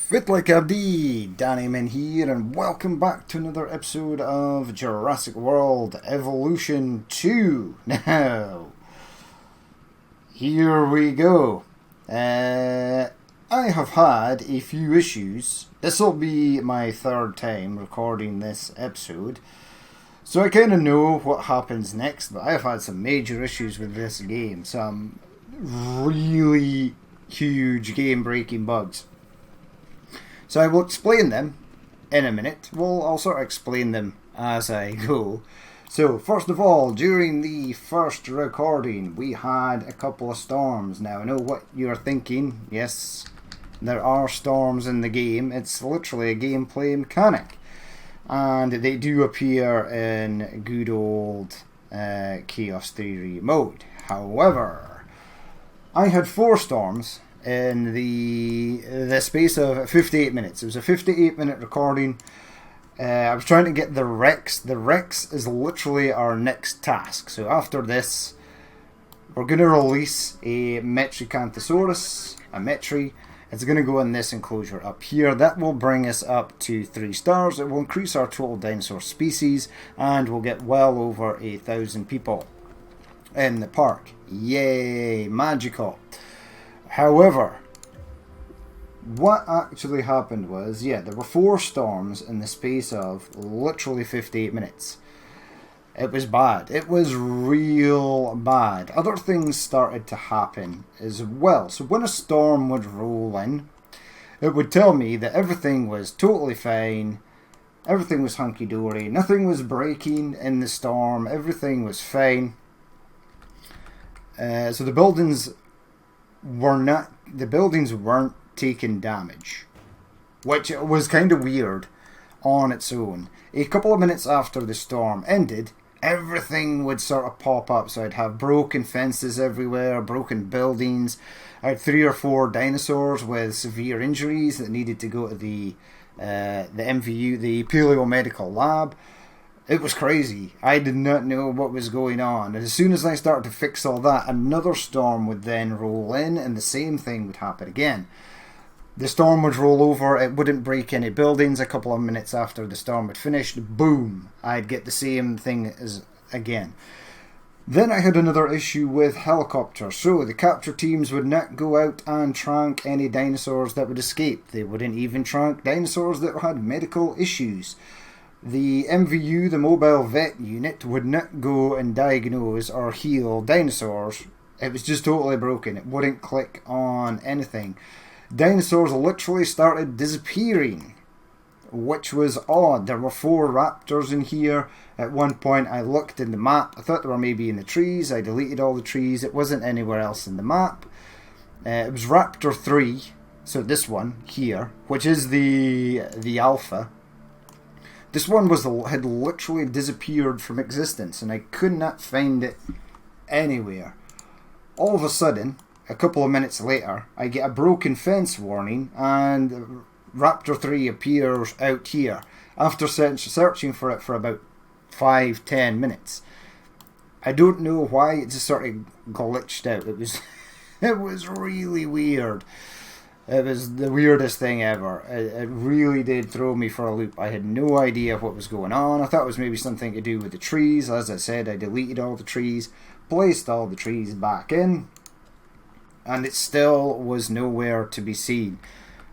Fit like Abdi, Danny Min here, and welcome back to another episode of Jurassic World Evolution 2. Now, here we go. I have had a few issues. This will be my third time recording this episode, so I kind of know what happens next, but I've had some major issues with this game. Some really huge game-breaking bugs. So I will explain them in a minute. I'll sort of explain them as I go. So first of all, during the first recording, we had a couple of storms. Now I know what you're thinking. Yes, there are storms in the game. It's literally a gameplay mechanic. And they do appear in good old Chaos Theory mode. However, I had 4 storms in the space of 58 minutes. It was a 58-minute recording. I was trying to get the Rex. The Rex is literally our next task. So after this, we're going to release a Metricanthosaurus, a Metri. It's going to go in this enclosure up here. That will bring us up to 3 stars. It will increase our total dinosaur species, and we'll get well over 1,000 people in the park. Yay, magical. However, what actually happened was, there were 4 storms in the space of literally 58 minutes. It was bad. It was real bad. Other things started to happen as well. So when a storm would roll in, it would tell me that everything was totally fine. Everything was hunky-dory. Nothing was breaking in the storm. Everything was fine. So the buildings weren't taking damage, which was kind of weird on its own. A couple of minutes after the storm ended, everything would sort of pop up. So I'd have broken fences everywhere, broken buildings. I had 3 or 4 dinosaurs with severe injuries that needed to go to the MVU, the Paleomedical Lab. It was crazy. I did not know what was going on. And as soon as I started to fix all that, another storm would then roll in and the same thing would happen again. The storm would roll over, it wouldn't break any buildings. A couple of minutes after the storm had finished, boom, I'd get the same thing as again. Then I had another issue with helicopters. So the capture teams would not go out and trank any dinosaurs that would escape. They wouldn't even trank dinosaurs that had medical issues. The MVU, the Mobile Vet Unit, would not go and diagnose or heal dinosaurs. It was just totally broken. It wouldn't click on anything. Dinosaurs literally started disappearing, which was odd. There were 4 raptors in here. At one point I looked in the map. I thought they were maybe in the trees. I deleted all the trees. It wasn't anywhere else in the map. It was Raptor 3, so this one here, which is the alpha. This one had literally disappeared from existence, and I could not find it anywhere. All of a sudden, a couple of minutes later, I get a broken fence warning, and Raptor 3 appears out here. After searching for it for about 5-10 minutes. I don't know why, it just sort of glitched out. It was really weird. It was the weirdest thing ever. It really did throw me for a loop. I had no idea what was going on. I thought it was maybe something to do with the trees. As I said, I deleted all the trees, placed all the trees back in, and it still was nowhere to be seen.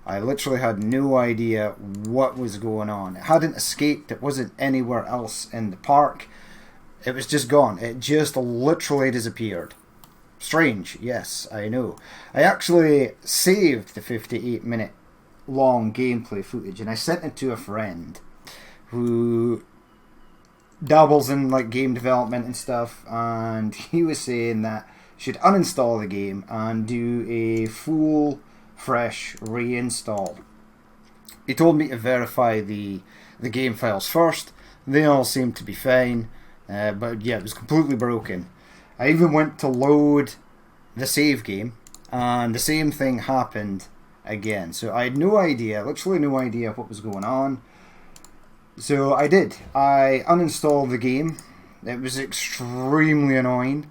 I literally had no idea what was going on. It hadn't escaped. It wasn't anywhere else in the park. It was just gone. It just literally disappeared. Strange, yes, I know. I actually saved the 58-minute long gameplay footage and I sent it to a friend who dabbles in game development and stuff, and he was saying that you should uninstall the game and do a full fresh reinstall. He told me to verify the game files first. They all seemed to be fine, but yeah, it was completely broken. I even went to load the save game, and the same thing happened again. So I had no idea, literally no idea what was going on. So I did. I uninstalled the game. It was extremely annoying.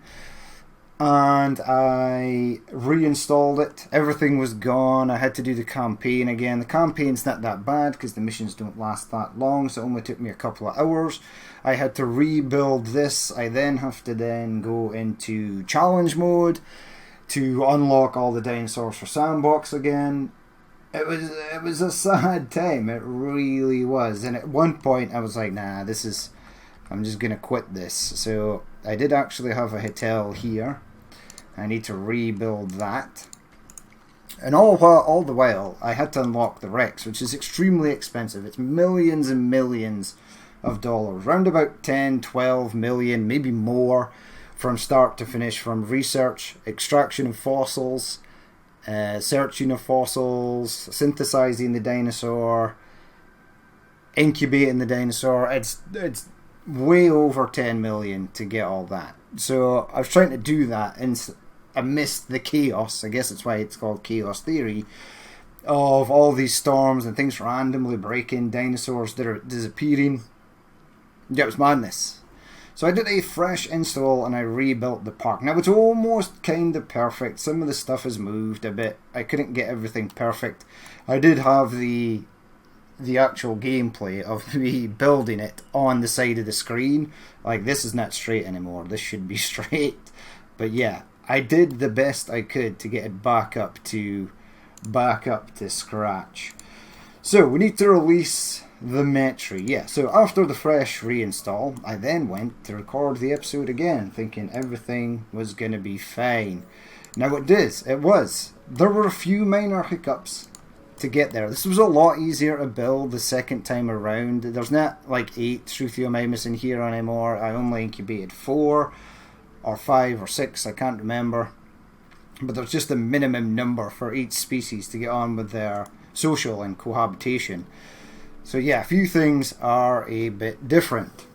and I reinstalled it. Everything was gone. I had to do the campaign again. The campaign's not that bad because the missions don't last that long, so it only took me a couple of hours. I had to rebuild this. I then have to go into challenge mode to unlock all the dinosaurs for sandbox again. It was a sad time. It really was. And at one point I was like, nah, I'm just gonna quit this. So I did actually have a hotel here. I need to rebuild that. And all the while, I had to unlock the Rex, which is extremely expensive. It's millions and millions of dollars. Round about 10, 12 million, maybe more, from start to finish, from research, extraction of fossils, searching of fossils, synthesizing the dinosaur, incubating the dinosaur. It's way over 10 million to get all that. So I was trying to do that and amidst the chaos, I guess that's why it's called chaos theory, of all these storms and things randomly breaking, dinosaurs that are disappearing. Yeah, it was madness. So I did a fresh install and I rebuilt the park. Now it's almost kind of perfect. Some of the stuff has moved a bit. I couldn't get everything perfect. I did have the actual gameplay of me building it on the side of the screen. Like, this is not straight anymore. This should be straight. But yeah, I did the best I could to get it back up to scratch. So we need to release the Metri. Yeah, so after the fresh reinstall, I then went to record the episode again, thinking everything was going to be fine. Now it was. There were a few minor hiccups to get there. This was a lot easier to build the second time around. There's not like 8 Struthiomimus in here anymore. I only incubated 4 or 5 or 6, I can't remember. But there's just a minimum number for each species to get on with their social and cohabitation. So yeah, a few things are a bit different.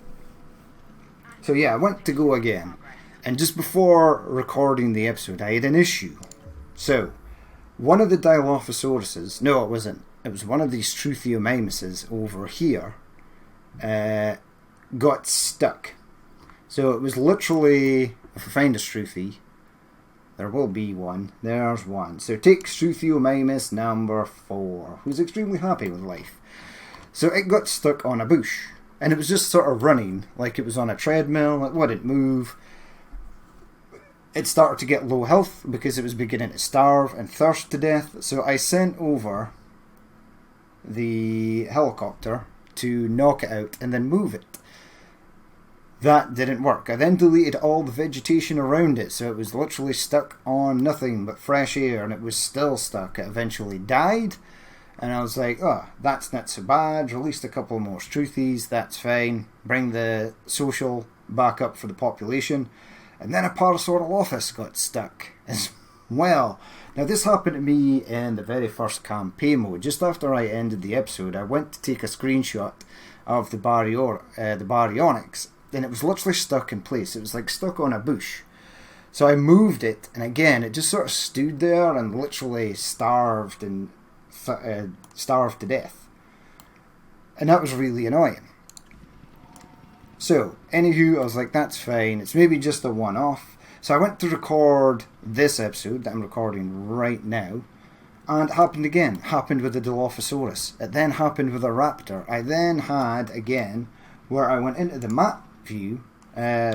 So yeah, I went to go again. And just before recording the episode, I had an issue. So, one of the Dilophosauruses, no it wasn't, it was one of these Struthiomimuses over here, got stuck. So it was literally, if I find a Struthie, there will be one, there's one. So take Struthiomimus number 4, who's extremely happy with life. So it got stuck on a bush, and it was just sort of running like it was on a treadmill, it wouldn't move. It started to get low health because it was beginning to starve and thirst to death. So I sent over the helicopter to knock it out and then move it. That didn't work. I then deleted all the vegetation around it, so it was literally stuck on nothing but fresh air, and it was still stuck. It eventually died, and I was like, oh, that's not so bad. Released a couple more Struthies, that's fine. Bring the social back up for the population. And then a Parasaurolophus got stuck as well. Now this happened to me in the very first campaign mode. Just after I ended the episode, I went to take a screenshot of the Baryonyx, and it was literally stuck in place. It was like stuck on a bush. So I moved it, and again, it just sort of stood there and literally starved to death. And that was really annoying. So, anywho, I was like, that's fine. It's maybe just a one-off. So I went to record this episode that I'm recording right now, and it happened again. Happened with the Dilophosaurus. It then happened with a raptor. I then had, again, where I went into the map view, and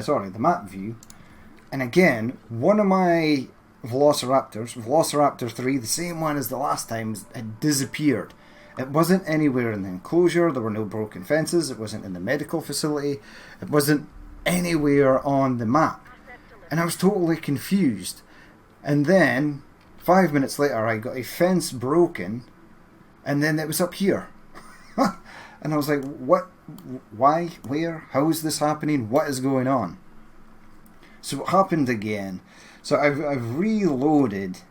again, one of my Velociraptor 3, the same one as the last time, had disappeared. It wasn't anywhere in the enclosure, there were no broken fences, it wasn't in the medical facility, it wasn't anywhere on the map. And I was totally confused. And then, 5 minutes later, I got a fence broken, and then it was up here. And I was like, what? Why? Where? How is this happening? What is going on? So it happened again. So I've reloaded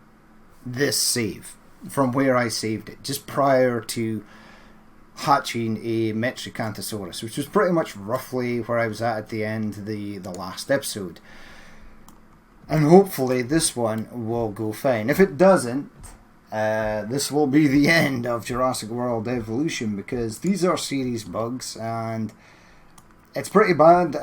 this save from where I saved it, just prior to hatching a Metricanthosaurus, which was pretty much roughly where I was at the end of the last episode. And hopefully this one will go fine. If it doesn't, this will be the end of Jurassic World Evolution, because these are series bugs and it's pretty bad.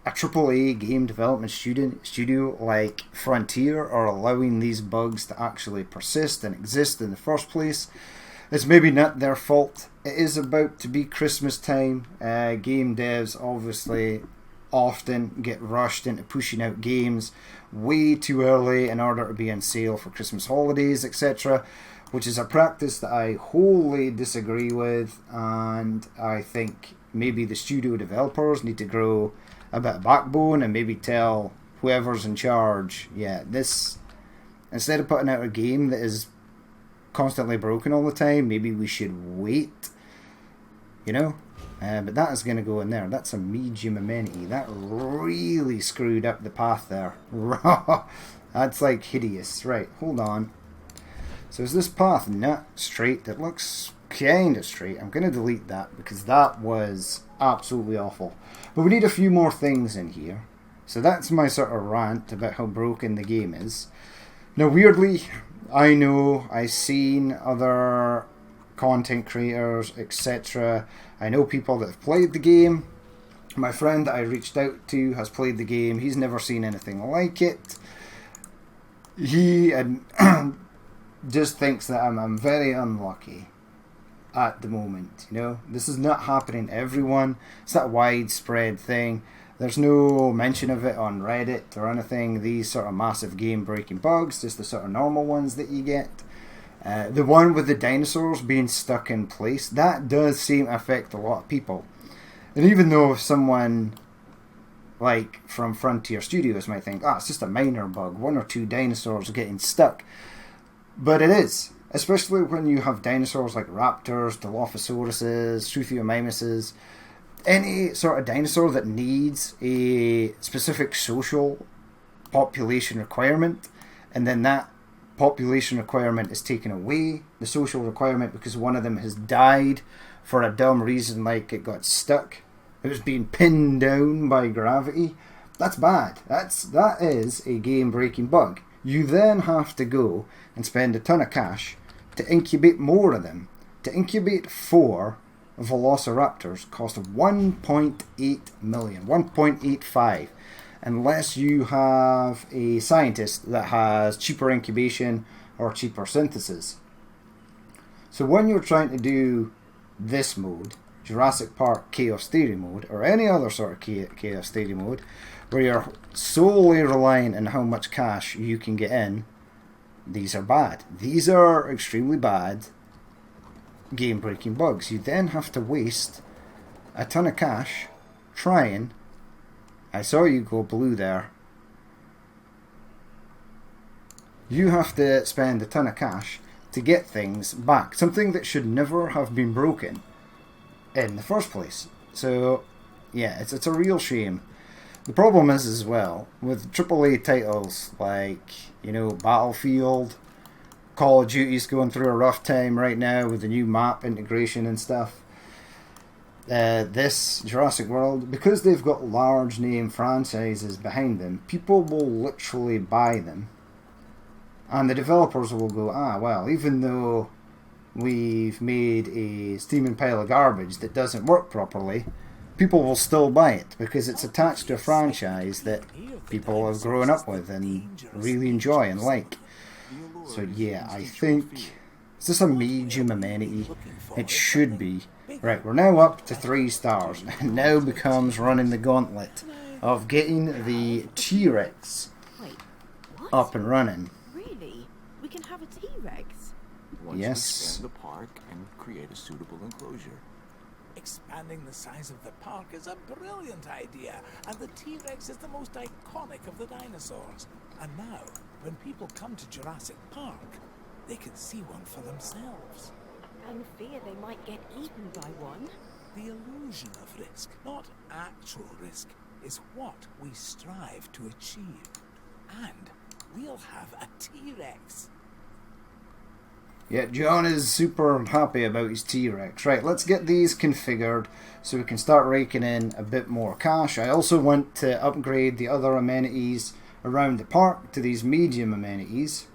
a AAA game development studio like Frontier are allowing these bugs to actually persist and exist in the first place. It's maybe not their fault. It is about to be Christmas time. Game devs obviously often get rushed into pushing out games way too early in order to be on sale for Christmas holidays, etc., which is a practice that I wholly disagree with, and I think maybe the studio developers need to grow a bit of backbone and maybe tell whoever's in charge, yeah, this, instead of putting out a game that is constantly broken all the time, maybe we should wait, you know? But that is going to go in there. That's a medium amenity. That really screwed up the path there. That's like hideous. Right, hold on. So is this path not straight? It looks kind of straight. I'm going to delete that because that was absolutely awful. But we need a few more things in here. So that's my sort of rant about how broken the game is. Now, weirdly, I know I've seen other content creators, etc. I know people that have played the game. My friend that I reached out to has played the game. He's never seen anything like it. He just thinks that I'm very unlucky at the moment. You know, this is not happening to everyone. It's not a widespread thing. There's no mention of it on Reddit or anything. These sort of massive game-breaking bugs, just the sort of normal ones that you get. The one with the dinosaurs being stuck in place, that does seem to affect a lot of people. And even though someone like from Frontier Studios might think, it's just a minor bug, 1 or 2 dinosaurs getting stuck. But it is, especially when you have dinosaurs like raptors, Dilophosauruses, Struthiomimuses, any sort of dinosaur that needs a specific social population requirement, and then that population requirement is taken away, the social requirement, because one of them has died for a dumb reason, like it got stuck, it was being pinned down by gravity. That's bad. That is a game breaking bug. You then have to go and spend a ton of cash to incubate more of them. To incubate 4 velociraptors cost 1.8 million, 1.85, unless you have a scientist that has cheaper incubation or cheaper synthesis. So when you're trying to do this mode, Jurassic Park Chaos Theory mode, or any other sort of Chaos Theory mode, where you're solely relying on how much cash you can get in, these are bad. These are extremely bad game-breaking bugs. You then have to waste a ton of cash trying. I saw you go blue there. You have to spend a ton of cash to get things back. Something that should never have been broken in the first place. So, yeah, it's a real shame. The problem is, as well, with AAA titles like, you know, Battlefield, Call of Duty's going through a rough time right now with the new map integration and stuff. This Jurassic World, because they've got large name franchises behind them, people will literally buy them, and the developers will go, well, even though we've made a steaming pile of garbage that doesn't work properly, people will still buy it because it's attached to a franchise that people have grown up with and really enjoy and like. So yeah, I think it's just a medium amenity. It should be. Right, we're now up to 3 stars. And now becomes running the gauntlet of getting the T.Rex up and running. Really? We can have a T.Rex? Once Yes. we expand the park and create a suitable enclosure. Expanding the size of the park is a brilliant idea, and the T-Rex is the most iconic of the dinosaurs. And now, when people come to Jurassic Park, they can see one for themselves. And fear they might get eaten by one. The illusion of risk, not actual risk, is what we strive to achieve. And we'll have a T-Rex. Yeah, John is super happy about his T-Rex. Right, let's get these configured so we can start raking in a bit more cash. I also want to upgrade the other amenities around the park to these medium amenities.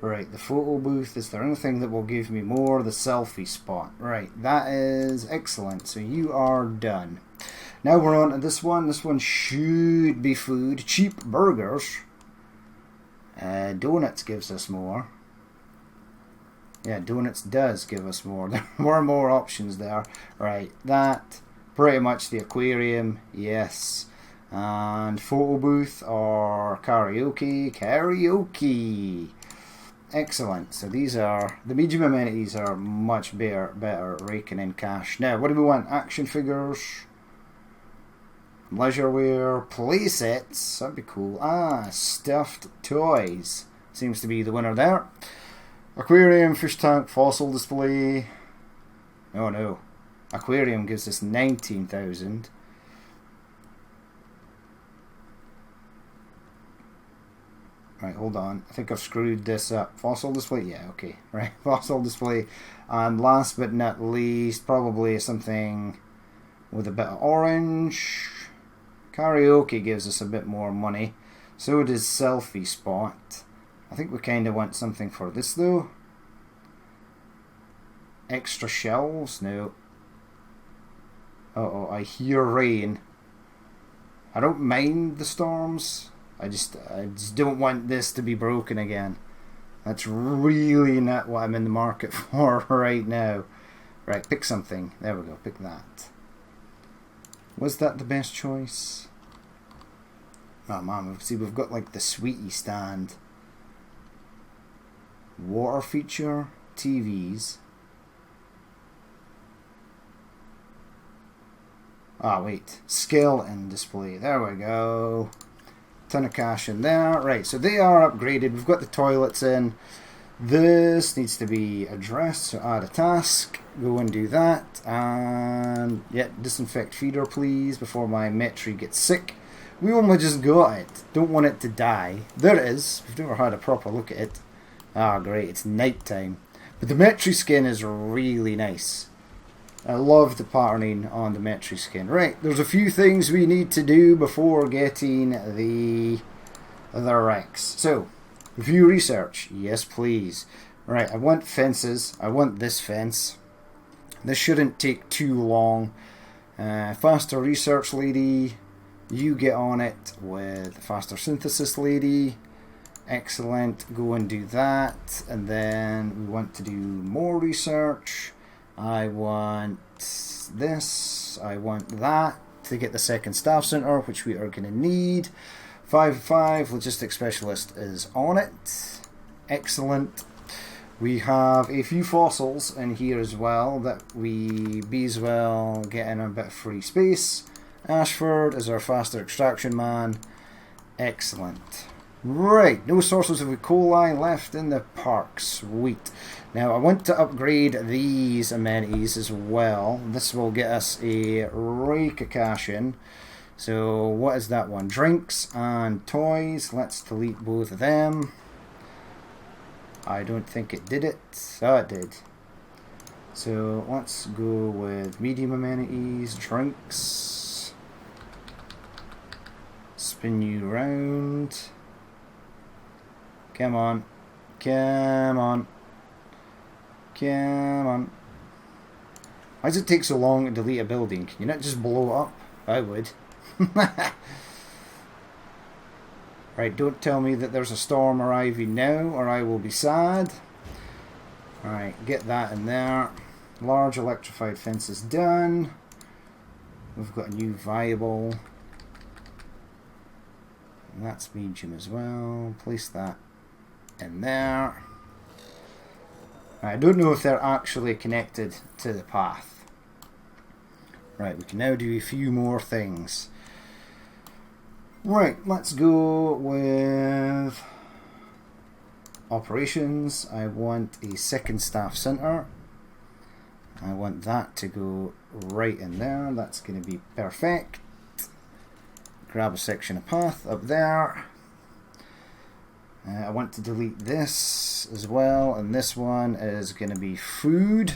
Right, the photo booth, is there anything that will give me more? The selfie spot. Right, that is excellent. So you are done. Now we're on to this one. This one should be food. Cheap burgers. Donuts gives us more. Yeah, donuts does give us more. There were more options there. Right, that. Pretty much the aquarium. Yes. And photo booth or karaoke. Karaoke. Excellent. So these are, the medium amenities are much better raking in cash. Now, what do we want? Action figures, leisurewear, play sets. That'd be cool. Stuffed toys. Seems to be the winner there. Aquarium, fish tank, fossil display. Oh no. Aquarium gives us 19,000. Right, hold on. I think I've screwed this up. Fossil display? Yeah, okay. Right, fossil display. And last but not least, probably something with a bit of orange. Karaoke gives us a bit more money. So does selfie spot. I think we kind of want something for this though. Extra shelves? No. Uh-oh, I hear rain. I don't mind the storms. I just don't want this to be broken again. That's really not what I'm in the market for right now. Right, pick something. There we go, pick that. Was that the best choice? Oh man, see we've got like the sweetie stand. Water feature, TVs. Wait, skeleton display. There we go. Ton of cash in there. Right, so they are upgraded. We've got the toilets in. This needs to be addressed, so add a task. Go and do that. And yeah, disinfect feeder please before my Metri gets sick. We only just got it. Don't want it to die. There it is. We've never had a proper look at it. Great, it's night time. But the Metri skin is really nice. I love the patterning on the Metri skin. Right, there's a few things we need to do before getting the Rex. So, review research. Yes, please. Right, I want fences. I want this fence. This shouldn't take too long. Faster research lady. You get on it with faster synthesis lady. Excellent. Go and do that. And then we want to do more research. I want this, I want that to get the second staff center, which we are going to need. 5 logistics specialist is on it. Excellent. We have a few fossils in here as well that we be as well getting a bit of free space. Ashford is our faster extraction man. Excellent. Right, no sources of E. coli left in the park. Sweet. Now, I want to upgrade these amenities as well. This will get us a rake of cash in. So, what is that one? Drinks and toys. Let's delete both of them. I don't think it did it. Oh, it did. So, let's go with medium amenities, drinks. Spin you round. Come on. Come on. Come on. Why does it take so long to delete a building? Can you not just blow it up? I would. Right, don't tell me that there's a storm arriving now or I will be sad. Alright, get that in there. Large electrified fence is done. We've got a new viable. And that's medium as well. Place that in there. I don't know if they're actually connected to the path. Right, we can now do a few more things. Right, let's go with operations. I want a second staff center. I want that to go right in there. That's going to be perfect. Grab a section of path up there. I want to delete this as well, and this one is going to be food.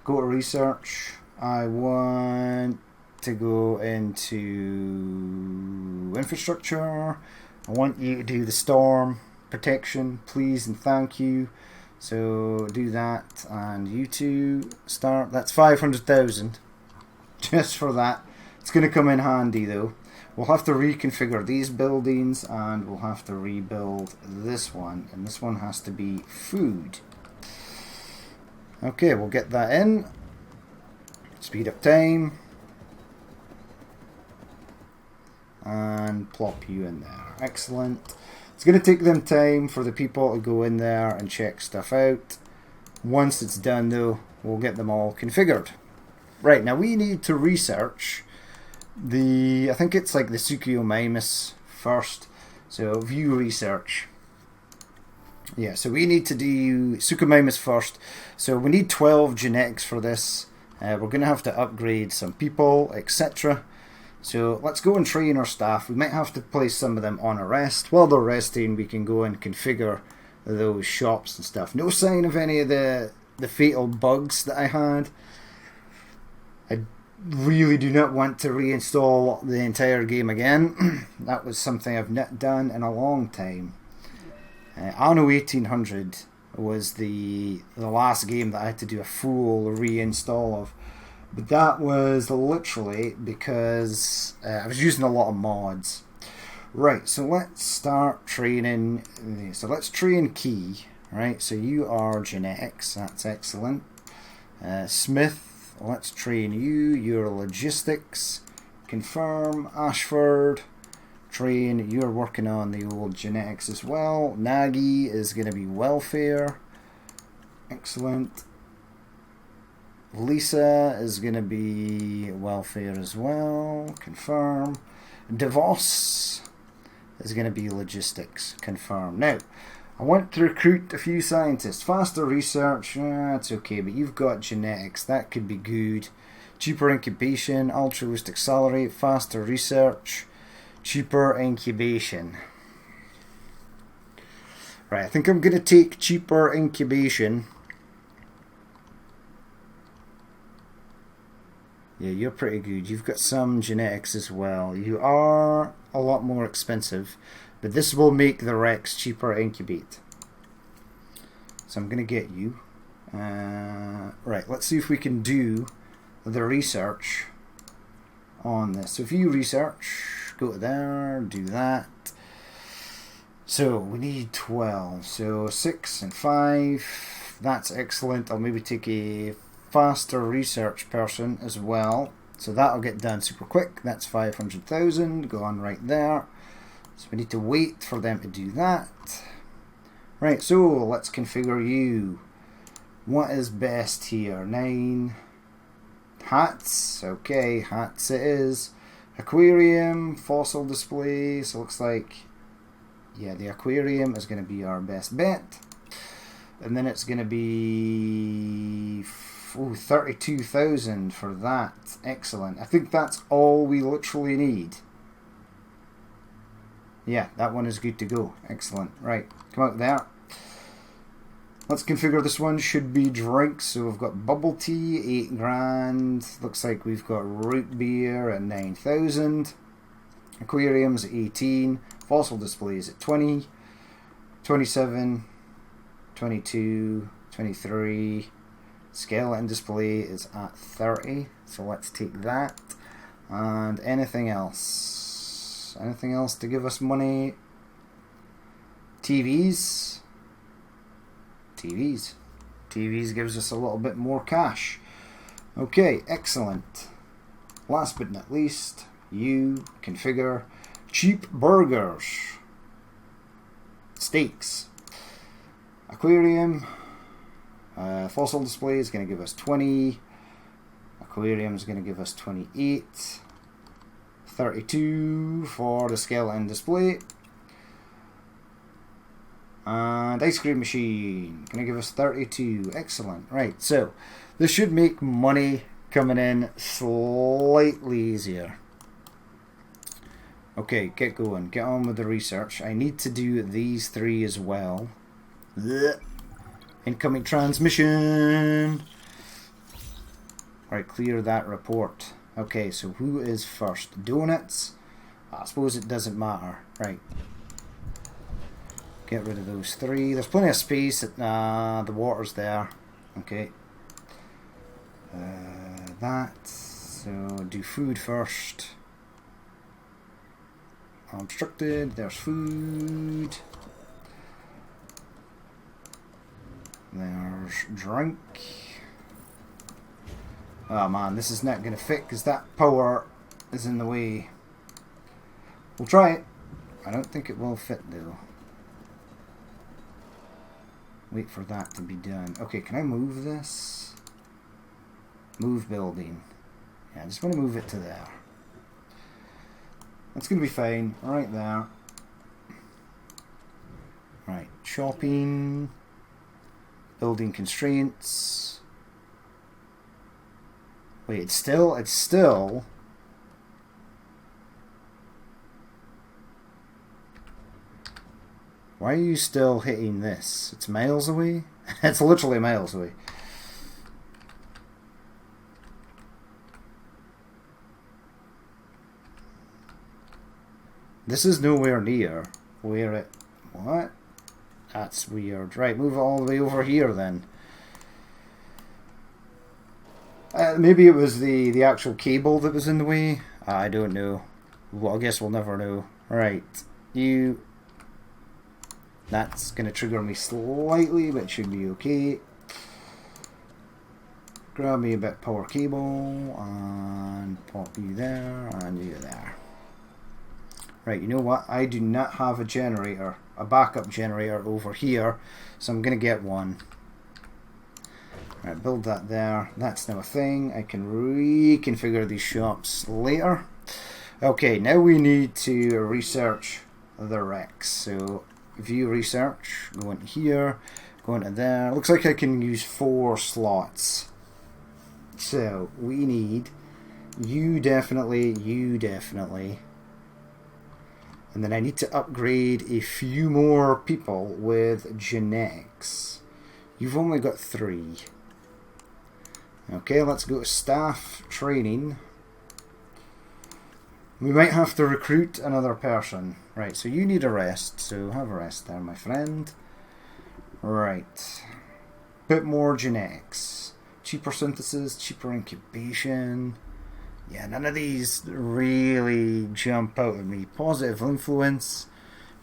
Go to research. I want to go into infrastructure. I want you to do the storm protection, please and thank you. So do that, and you two start. That's 500,000. just for that. It's going to come in handy though. We'll have to reconfigure these buildings, and we'll have to rebuild this one, and this one has to be food. Okay, we'll get that in. Speed up time. And plop you in there. Excellent. It's going to take them time for the people to go in there and check stuff out. Once it's done though, we'll get them all configured. Right, now we need to research the, I think it's like the Suchomimus first. So view research. Yeah, so we need to do Suchomimus first. So we need 12 genetics for this. We're going to have to upgrade some people, etc. So let's go and train our staff. We might have to place some of them on a rest. While they're resting, we can go and configure those shops and stuff. No sign of any of the fatal bugs that I had. I really do not want to reinstall the entire game again. That was something I've not done in a long time. Anno 1800 was the last game that I had to do a full reinstall of. But that was literally because I was using a lot of mods. Right, so let's start training. So let's train Key. Right, so you are genetics. That's excellent. Smith, let's train you. You're logistics. Confirm. Ashford, train. You're working on the old genetics as well. Nagy is going to be welfare. Excellent. Lisa is going to be welfare as well. Confirm. DeVos is going to be logistics. Confirm. Now, I want to recruit a few scientists. Faster research, that's okay, but you've got genetics. That could be good. Cheaper incubation, altruistic salary, faster research, cheaper incubation. Right, I think I'm going to take cheaper incubation. Yeah, you're pretty good. You've got some genetics as well. You are a lot more expensive, but this will make the Rex cheaper incubate. So I'm going to get you. Right, let's see if we can do the research on this. So if you research, go to there, do that. So we need 12. So 6 and 5. That's excellent. I'll maybe take a faster research person as well, so that'll get done super quick. That's 500,000. Go on right there. So we need to wait for them to do that. Right, so let's configure you. What is best here? 9 hats. Okay, hats it is. Aquarium, fossil display. So looks like, yeah, the aquarium is going to be our best bet. And then it's going to be 32,000 for that. Excellent. I think that's all we literally need. Yeah, that one is good to go. Excellent. Right, come out there. Let's configure this one. Should be drinks. So we've got bubble tea, 8 grand. Looks like we've got root beer at 9,000. Aquariums at 18. Fossil displays at 20. 27. 22. 23. Skeleton display is at 30, so let's take that. And anything else? Anything else to give us money? TVs. TVs gives us a little bit more cash. Okay, excellent. Last but not least, you configure cheap burgers. Steaks. Aquarium. Fossil display is going to give us 20. Aquarium is going to give us 28. 32 for the skeleton display. And ice cream machine going to give us 32. Excellent. Right, so this should make money coming in slightly easier. Okay, get going. Get on with the research. I need to do these 3 as well. Blech. Incoming transmission. Right, clear that report. Okay, so who is first? Donuts? I suppose it doesn't matter. Right. Get rid of those 3. There's plenty of space. The water's there. Okay. That. So do food first. Obstructed, there's food. There's drink. Oh man, this is not going to fit because that power is in the way. We'll try it. I don't think it will fit though. Wait for that to be done. Okay, can I move this? Move building. Yeah, I just want to move it to there. That's going to be fine. Right there. Right, shopping. Building constraints. Wait, it's still. Why are you still hitting this? It's miles away? It's literally miles away. This is nowhere near where it... What? That's weird. Right, move it all the way over here then. Maybe it was the actual cable that was in the way. I don't know. Well, I guess we'll never know. Right, you... That's going to trigger me slightly, but it should be okay. Grab me a bit of power cable and pop you there and you there. Right, you know what? I do not have a generator, a backup generator over here, so I'm going to get one. Right, build that there. That's now a thing. I can reconfigure these shops later. Okay, now we need to research the Rex. So, view research, go into here, go into there. Looks like I can use 4 slots. So, we need you definitely. And then I need to upgrade a few more people with genetics. You've only got 3. Okay, let's go to staff training. We might have to recruit another person. Right, so you need a rest. So have a rest there, my friend. Right. Bit more genetics. Cheaper synthesis, cheaper incubation. Yeah, none of these really jump out at me. Positive influence,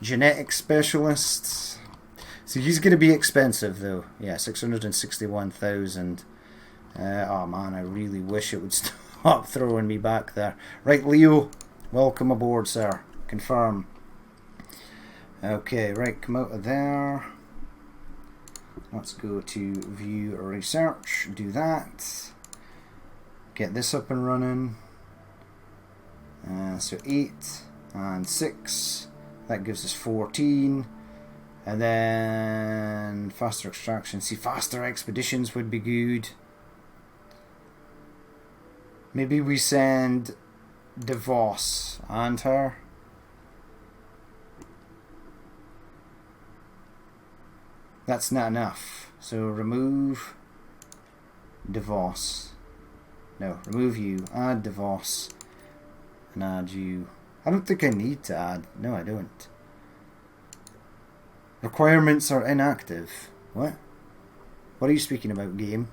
genetic specialists. So he's going to be expensive though. Yeah, 661,000. Oh man, I really wish it would stop throwing me back there. Right, Leo, welcome aboard, sir. Confirm. Okay, right, come out of there. Let's go to view research. Do that. Get this up and running. So 8 and 6. That gives us 14. And then faster extraction. See, faster expeditions would be good. Maybe we send DeVos and her. That's not enough. So remove DeVos. No, remove you. Add DeVos. And add you. I don't think I need to add. No, I don't. Requirements are inactive. What? What are you speaking about, game?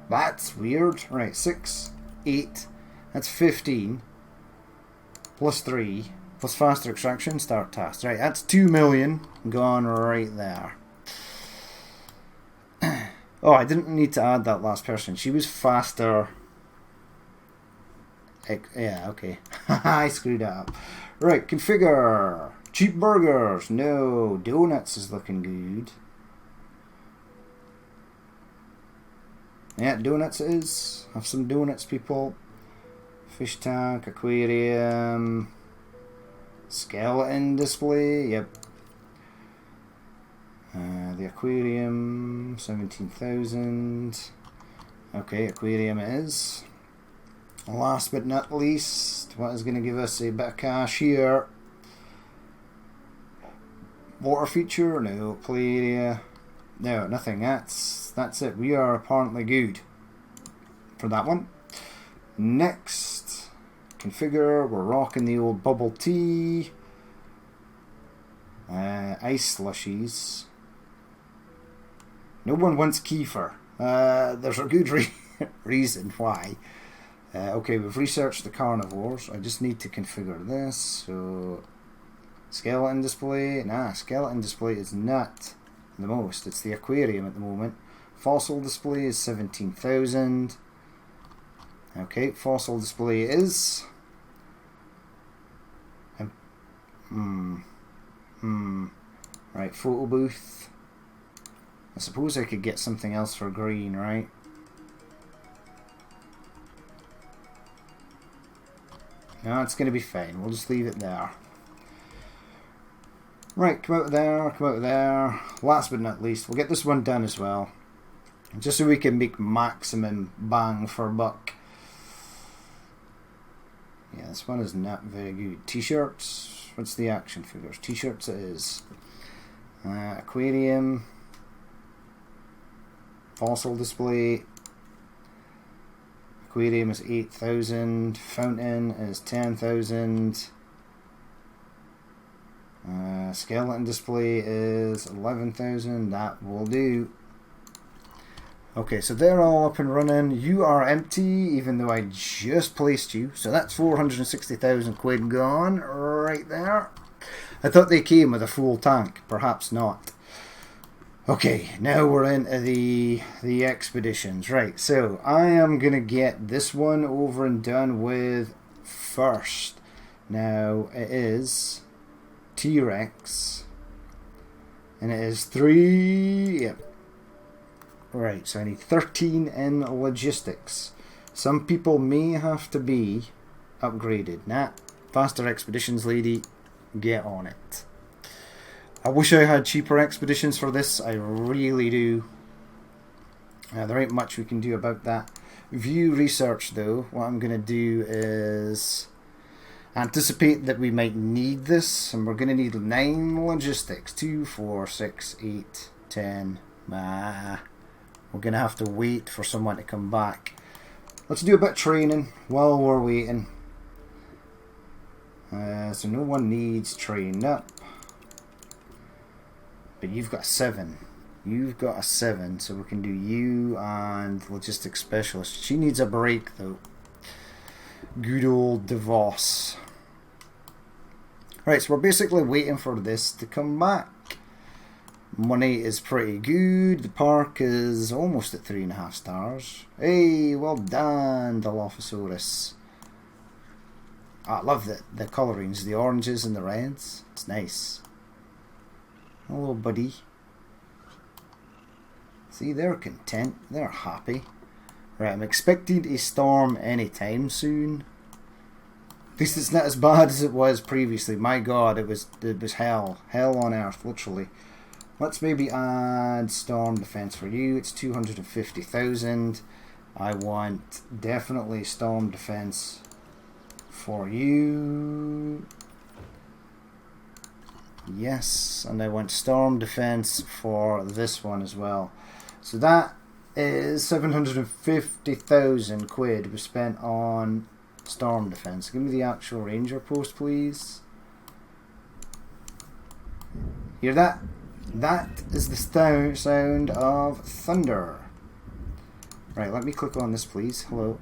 That's weird. Right, 6, 8. That's 15. Plus 3. Plus faster extraction. Start task. Right, that's 2 million. Gone right there. Oh, I didn't need to add that last person. She was faster. Yeah, okay. I screwed up. Right, configure. Cheap burgers. No. Donuts is looking good. Yeah, donuts it is. Have some donuts, people. Fish tank, aquarium. Skeleton display. Yep. The aquarium, 17,000. Okay, aquarium it is. Last but not least, what is going to give us a bit of cash here? Water feature? No. Play area? No, nothing. That's it. We are apparently good for that one. Next, configure. We're rocking the old bubble tea. Ice slushies. No one wants kefir. There's a good reason why. Okay, we've researched the carnivores. I just need to configure this. So, skeleton display. Nah, skeleton display is not the most. It's the aquarium at the moment. Fossil display is 17,000. Okay, fossil display is... Right, photo booth. I suppose I could get something else for green, right? No, it's going to be fine. We'll just leave it there. Right, come out of there, come out of there. Last but not least, we'll get this one done as well. Just so we can make maximum bang for buck. Yeah, this one is not very good. T-shirts. What's the action figures? T-shirts it is. Aquarium. Fossil display. Aquarium is 8,000. Fountain is 10,000. Skeleton display is 11,000. That will do. Okay, so they're all up and running. You are empty, even though I just placed you. So that's 460,000 quid gone right there. I thought they came with a full tank. Perhaps not. Okay, now we're into the expeditions. Right, so I am going to get this one over and done with first. Now, it is T.Rex. And it is 3... Yep. Right, so I need 13 in logistics. Some people may have to be upgraded. Nah, faster expeditions lady, get on it. I wish I had cheaper expeditions for this, I really do. There ain't much we can do about that. View research though, what I'm going to do is anticipate that we might need this, and we're going to need 9 logistics. 2, 4, 6, 8, 10, we're going to have to wait for someone to come back. Let's do a bit of training while we're waiting. So no one needs trained up. But you've got 7. You've got a 7, so we can do you and logistics specialist. She needs a break though. Good old DeVos. Right, so we're basically waiting for this to come back. Money is pretty good. The park is almost at 3.5 stars. Hey, well done, Dilophosaurus. I love the colourings, the oranges and the reds. It's nice. Hello, buddy. See, they're content. They're happy. Right, I'm expecting a storm anytime soon. At least it's not as bad as it was previously. My God, it was hell. Hell on earth, literally. Let's maybe add storm defense for you. It's 250,000. I want definitely storm defense for you. Yes, and I want storm defense for this one as well. So that is 750,000 quid we spent on storm defense. Give me the actual ranger post, please. Hear that? That is the sound of thunder. Right, let me click on this, please. Hello.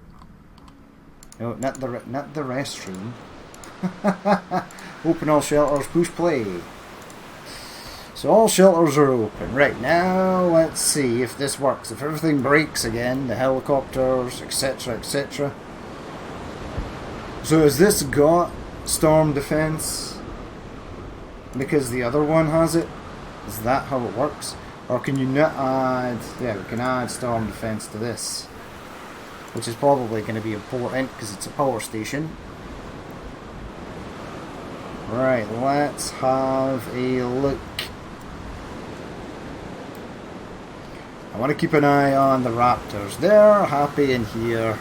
No, not the restroom. Open all shelters. Push play. So all shelters are open. Right, now let's see if this works. If everything breaks again, the helicopters, etc., etc. So has this got storm defense because the other one has it? Is that how it works? Or can you not add... Yeah, we can add storm defense to this. Which is probably going to be important because it's a power station. Right, let's have a look. I want to keep an eye on the raptors. They're happy in here.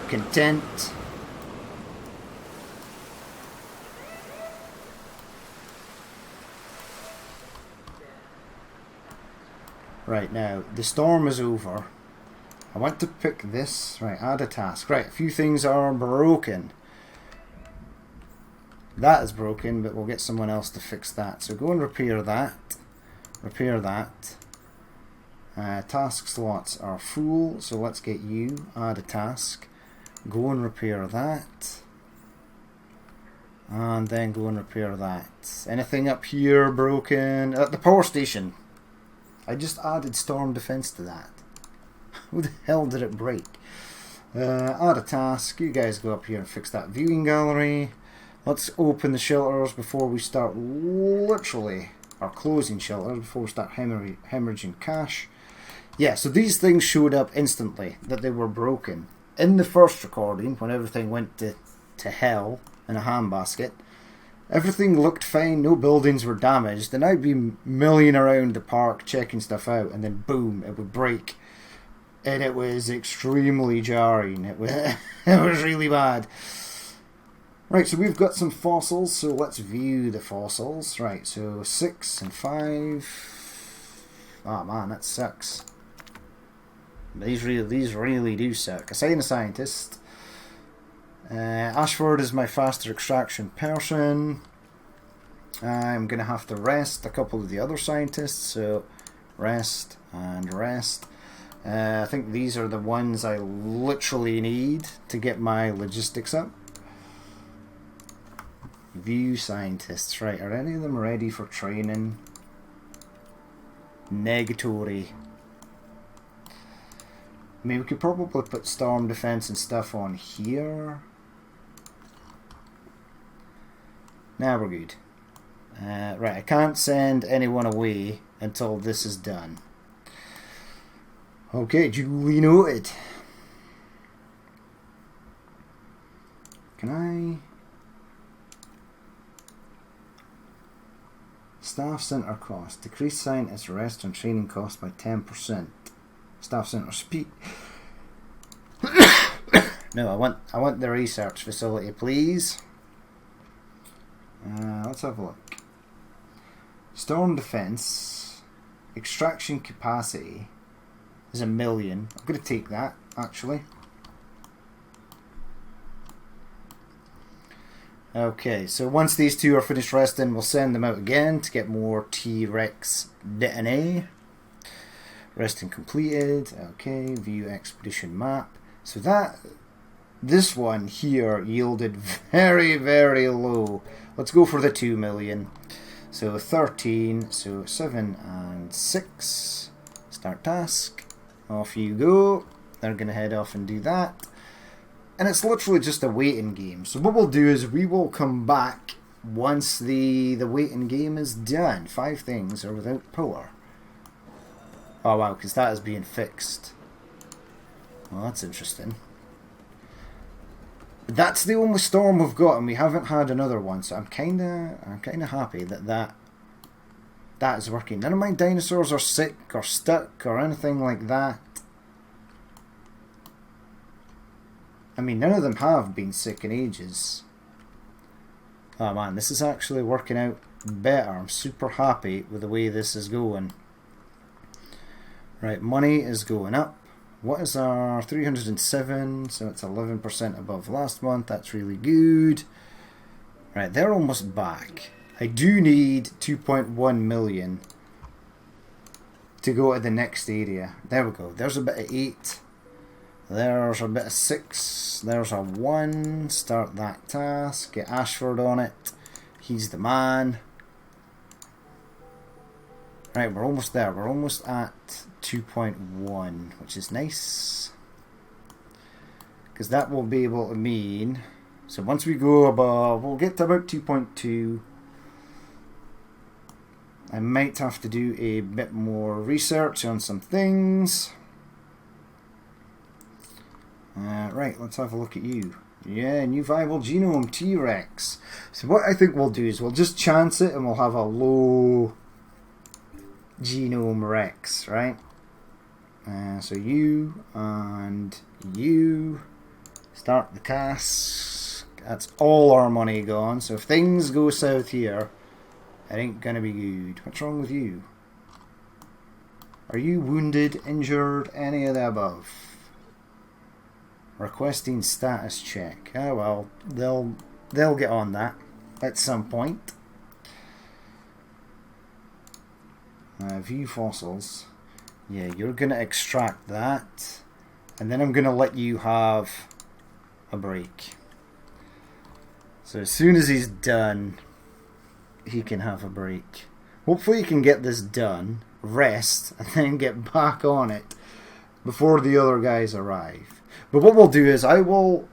Content. Right, now, the storm is over. I want to pick this. Right, add a task. Right, a few things are broken. That is broken, but we'll get someone else to fix that. So go and repair that. Repair that. Task slots are full, so let's get you. Add a task. Go and repair that. And then go and repair that. Anything up here broken? At the power station. I just added storm defense to that. Who the hell did it break? Add a task. You guys go up here and fix that viewing gallery. Let's open the shelters before we start literally, or closing shelters before we start hemorrhaging cash. Yeah, so these things showed up instantly that they were broken. In the first recording, when everything went to hell in a handbasket, everything looked fine, no buildings were damaged, and I'd be milling around the park checking stuff out, and then boom, it would break. And it was extremely jarring. It was, it was really bad. Right, so we've got some fossils, so let's view the fossils. Right, so 6 and 5. Oh man, that sucks. These really do suck. Assign a scientist. Ashford is my faster extraction person. I'm going to have to rest a couple of the other scientists, so rest and rest. I think these are the ones I literally need to get my logistics up. View scientists. Right, are any of them ready for training? Negatory. I mean, we could probably put storm defense and stuff on here. Now we're good. Right, I can't send anyone away until this is done. Okay, duly noted. Can I... Staff Centre cost. Decrease scientist rest and training cost by 10%. Staff Centre speed. No, I want the research facility, please. Let's have a look. Storm defense. Extraction capacity is 1 million. I'm going to take that, actually. Okay, so once these two are finished resting, we'll send them out again to get more T.Rex DNA. Resting completed. Okay, view expedition map. So this one here yielded very, very low. Let's go for the 2 million. So 13, so 7 and 6. Start task. Off you go. They're going to head off and do that. And it's literally just a waiting game. So what we'll do is we will come back once the waiting game is done. 5 things are without power. Oh wow, because that is being fixed. Well, that's interesting. That's the only storm we've got, and we haven't had another one. So I'm kinda happy that is working. None of my dinosaurs are sick or stuck or anything like that. I mean, none of them have been sick in ages. Oh man, this is actually working out better. I'm super happy with the way this is going. Right, money is going up. What is our 307? So it's 11% above last month. That's really good. Right, they're almost back. I do need 2.1 million to go to the next area. There we go. There's a bit of 8. There's a bit of 6. There's a 1. Start that task. Get Ashford on it. He's the man. Right, we're almost there. We're almost at 2.1, which is nice. Because that will be able to mean... So once we go above, we'll get to about 2.2. I might have to do a bit more research on some things. Right, let's have a look at you. Yeah, new viable genome, T.Rex. So what I think we'll do is we'll just chance it and we'll have a low genome Rex, right? So you and you start the cast. That's all our money gone. So if things go south here, it ain't gonna be good. What's wrong with you? Are you wounded, injured, any of the above? Requesting status check. Oh well, they'll get on that at some point. View fossils. Yeah, you're going to extract that. And then I'm going to let you have a break. So as soon as he's done, he can have a break. Hopefully he can get this done, rest, and then get back on it before the other guys arrive. But what we'll do is I will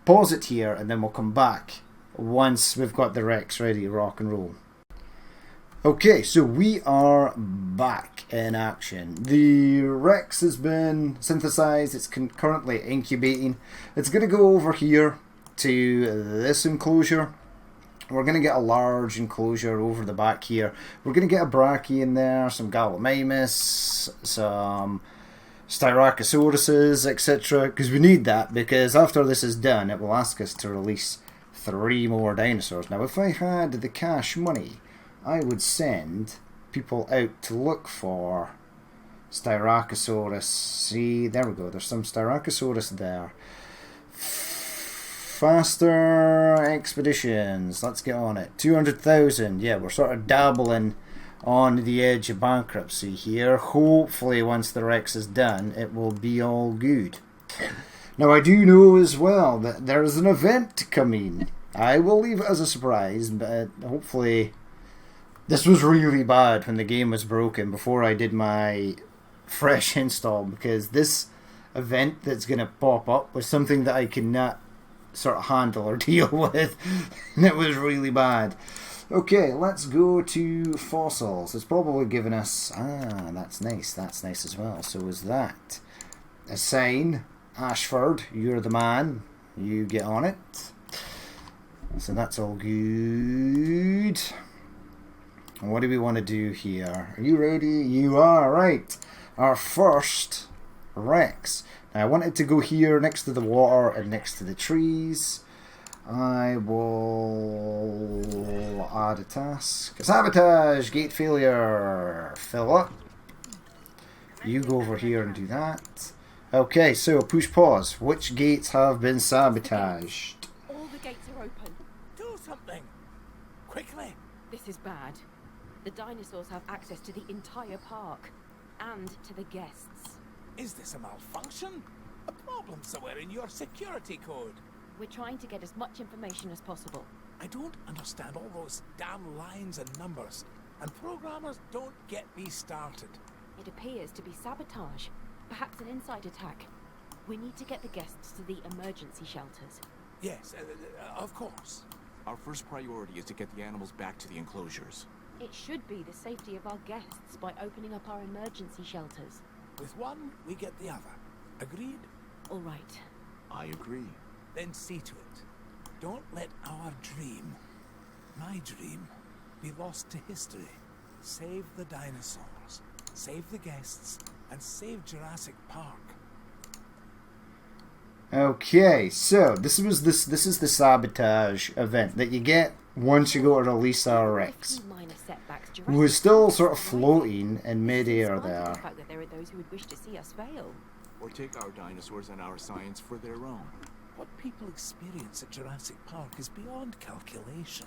pause it here and then we'll come back once we've got the Rex ready to rock and roll. Okay, so we are back in action. The Rex has been synthesized. It's currently incubating. It's going to go over here to this enclosure. We're going to get a large enclosure over the back here. We're going to get a Brachii in there, some Gallimimus, some Styracosauruses, etc. Because we need that, because after this is done, it will ask us to release 3 more dinosaurs. Now, if I had the cash money, I would send people out to look for Styracosaurus. See, there we go. There's some Styracosaurus there. Faster expeditions. Let's get on it. 200,000. Yeah, we're sort of dabbling on the edge of bankruptcy here. Hopefully, once the Rex is done, it will be all good. Now, I do know as well that there is an event coming. I will leave it as a surprise, but hopefully... This was really bad when the game was broken before I did my fresh install, because this event that's going to pop up was something that I could not sort of handle or deal with, and it was really bad. Okay, let's go to fossils. It's probably given us... Ah, that's nice as well. So is that. Assign, Ashford, you're the man. You get on it. So that's all good. What do we want to do here? Are you ready? You are, right. Our first Rex. Now, I want it to go here next to the water and next to the trees. I will add a task. Sabotage! Gate failure. Fill up. You go over here and do that. Okay, so push pause. Which gates have been sabotaged? All the gates are open. Do something! Quickly! This is bad. The dinosaurs have access to the entire park. And to the guests. Is this a malfunction? A problem somewhere in your security code? We're trying to get as much information as possible. I don't understand all those damn lines and numbers. And programmers don't get me started. It appears to be sabotage. Perhaps an inside attack. We need to get the guests to the emergency shelters. Yes, of course. Our first priority is to get the animals back to the enclosures. It should be the safety of our guests by opening up our emergency shelters. With one, we get the other. Agreed? All right. I agree. Then see to it. Don't let our dream, my dream, be lost to history. Save the dinosaurs, save the guests, and save Jurassic Park. Okay, so this is the sabotage event that you get once you go to release our Rex, who is still sort of floating in mid-air there. The fact that there are those who would wish to see us fail. Or take our dinosaurs and our science for their own. What people experience at Jurassic Park is beyond calculation.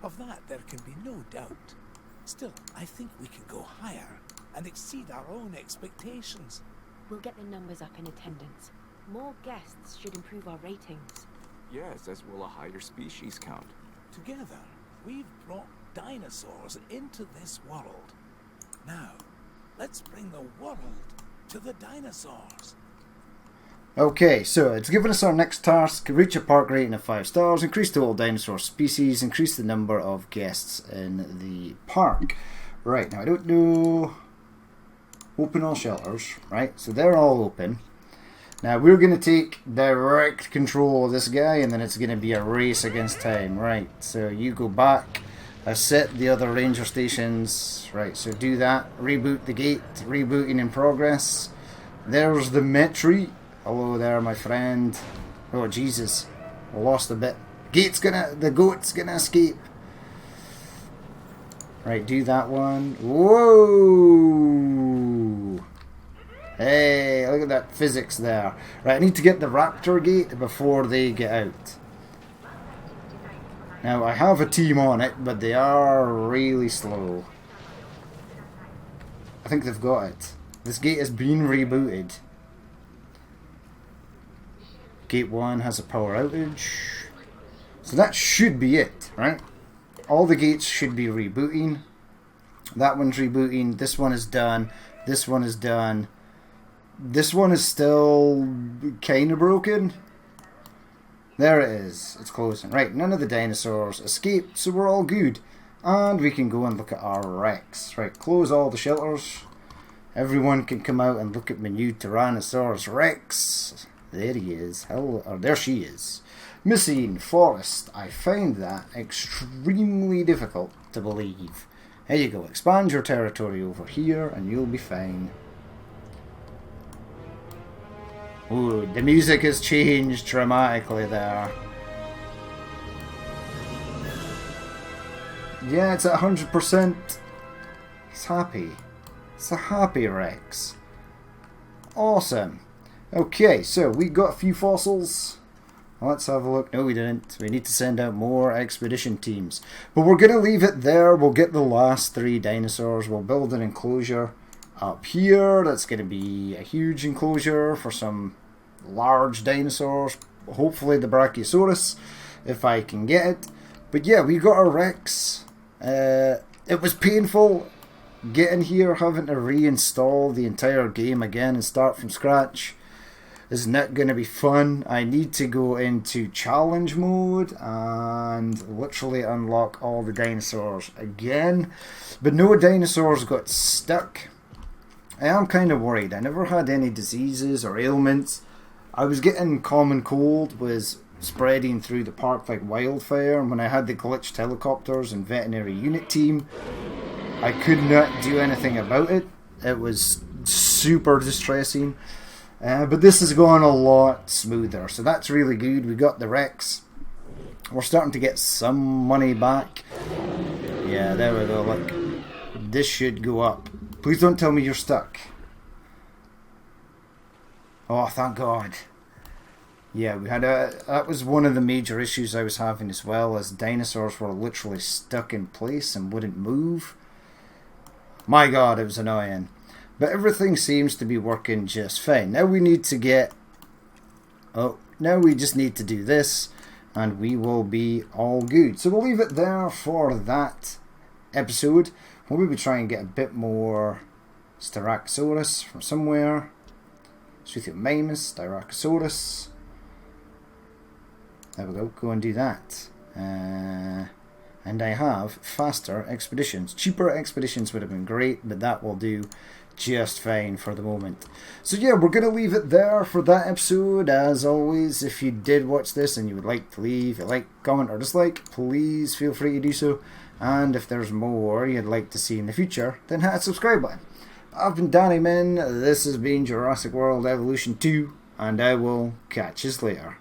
Of that, there can be no doubt. Still, I think we can go higher and exceed our own expectations. We'll get the numbers up in attendance. More guests should improve our ratings. Yes, as will a higher species count. Together, we've brought dinosaurs into this world. Now, let's bring the world to the dinosaurs. Okay, so it's given us our next task: reach a park rating of 5 stars, increase total dinosaur species, increase the number of guests in the park. Right, now I don't know... Open all shelters, right? So they're all open. Now we're going to take direct control of this guy, and then it's going to be a race against time. Right, so you go back, set the other ranger stations. Right, so do that. Reboot the gate. Rebooting in progress. There's the Metri. Hello there, my friend. Oh, Jesus. I lost a bit. The goat's gonna escape. Right, do that one. Whoa! Hey, look at that physics there. Right, I need to get the raptor gate before they get out. Now, I have a team on it, but they are really slow. I think they've got it. This gate has been rebooted. Gate 1 has a power outage. So that should be it, right? All the gates should be rebooting. That one's rebooting. This one is done. This one is done. This one is still kind of broken. There it is. It's closing. Right, none of the dinosaurs escaped, so we're all good. And we can go and look at our Rex. Right, close all the shelters. Everyone can come out and look at my new Tyrannosaurus Rex. There he is. Or there she is. Missing Forest. I find that extremely difficult to believe. There you go. Expand your territory over here and you'll be fine. Ooh, the music has changed dramatically there. Yeah, it's at 100%. He's happy. It's a happy Rex. Awesome. Okay, so we got a few fossils. Let's have a look. No, we didn't. We need to send out more expedition teams. But we're going to leave it there. We'll get the last 3 dinosaurs. We'll build an enclosure up here. That's going to be a huge enclosure for some large dinosaurs. Hopefully the Brachiosaurus, if I can get it. But yeah, we got our Rex. It was painful getting here, having to reinstall the entire game again and start from scratch. Is not going to be fun. I need to go into challenge mode and literally unlock all the dinosaurs again. But no dinosaurs got stuck. I am kind of worried. I never had any diseases or ailments. I was getting common cold, was spreading through the park like wildfire, and when I had the glitched helicopters and veterinary unit team, I could not do anything about it. It was super distressing. But this has gone a lot smoother, so that's really good. We got the Rex. We're starting to get some money back. Yeah, there we go. Look, this should go up. Please don't tell me you're stuck. Oh, thank God. Yeah, we had that was one of the major issues I was having as well, as dinosaurs were literally stuck in place and wouldn't move. My God, it was annoying. But everything seems to be working just fine. Now we need to get... Oh, now we just need to do this, and we will be all good. So we'll leave it there for that episode. We'll maybe try and get a bit more Styracosaurus from somewhere. Struthiomimus, Styracosaurus. There we go, go and do that. And I have faster expeditions. Cheaper expeditions would have been great, but that will do just fine for the moment. So yeah, we're going to leave it there for that episode. As always, if you did watch this and you would like to leave a like, comment or dislike, please feel free to do so. And if there's more you'd like to see in the future, then hit that subscribe button. I've been Danny Min, this has been Jurassic World Evolution 2, and I will catch you later.